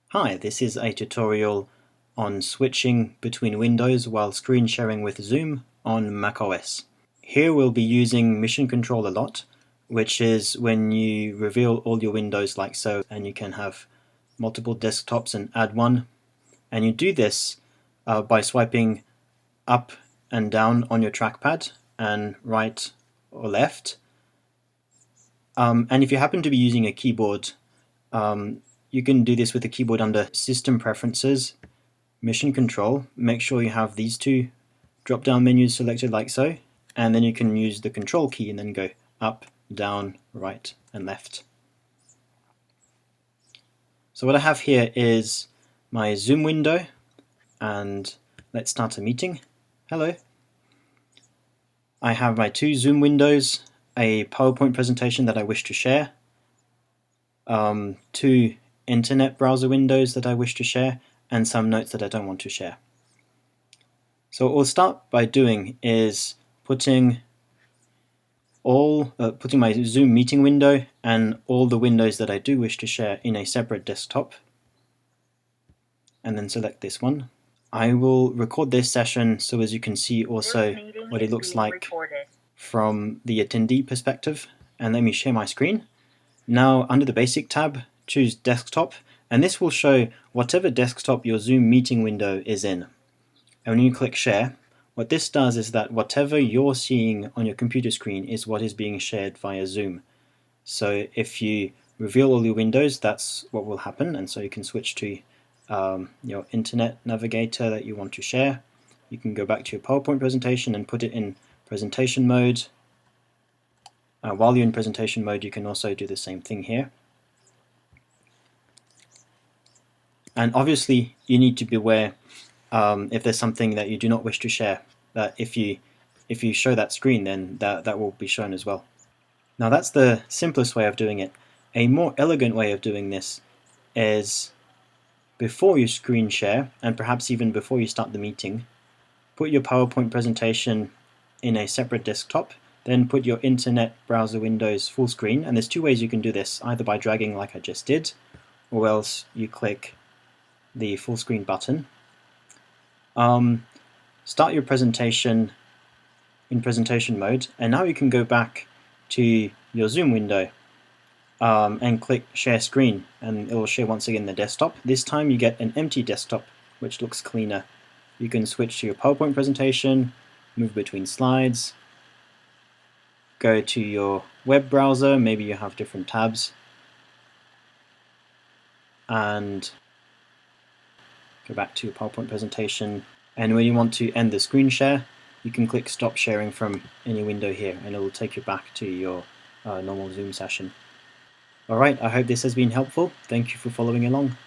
Hi, this is a tutorial on switching between windows while screen sharing with Zoom on macOS. Here we'll be using mission control a lot, which is when you reveal all your windows like so, and you can have multiple desktops and add one. And you do this by swiping up and down on your trackpad and right or left. And if you happen to be using a keyboard, you can do this with the keyboard under System Preferences, Mission Control. Make sure you have these two drop-down menus selected like so, and then you can use the Control key and then go up, down, right, and left. So what I have here is my Zoom window, and let's start a meeting. Hello. I have my two Zoom windows, a PowerPoint presentation that I wish to share, two internet browser windows that I wish to share, and some notes that I don't want to share. So what we'll start by doing is putting my Zoom meeting window and all the windows that I do wish to share in a separate desktop, and then select this one. I will record this session so as you can see also what it looks like from the attendee perspective. And let me share my screen. Now under the Basic tab, choose Desktop, and this will show whatever desktop your Zoom meeting window is in. And when you click Share, what this does is that whatever you're seeing on your computer screen is what is being shared via Zoom. So if you reveal all your windows, that's what will happen, and so you can switch to your internet navigator that you want to share. You can go back to your PowerPoint presentation and put it in presentation mode. While you're in presentation mode, you can also do the same thing here. And obviously you need to be aware if there's something that you do not wish to share, that if you show that screen, then that will be shown as well. Now that's the simplest way of doing it. A more elegant way of doing this is before you screen share, and perhaps even before you start the meeting, put your PowerPoint presentation in a separate desktop, then put your internet browser windows full screen. And there's two ways you can do this, either by dragging like I just did, or else you click the full screen button. Start your presentation in presentation mode, and now you can go back to your Zoom window and click Share Screen, and it will share once again the desktop. This time you get an empty desktop, which looks cleaner. You can switch to your PowerPoint presentation, move between slides, go to your web browser, maybe you have different tabs, and go back to your PowerPoint presentation. And when you want to end the screen share, you can click Stop Sharing from any window here, and it will take you back to your normal Zoom session. Alright, I hope this has been helpful. Thank you for following along.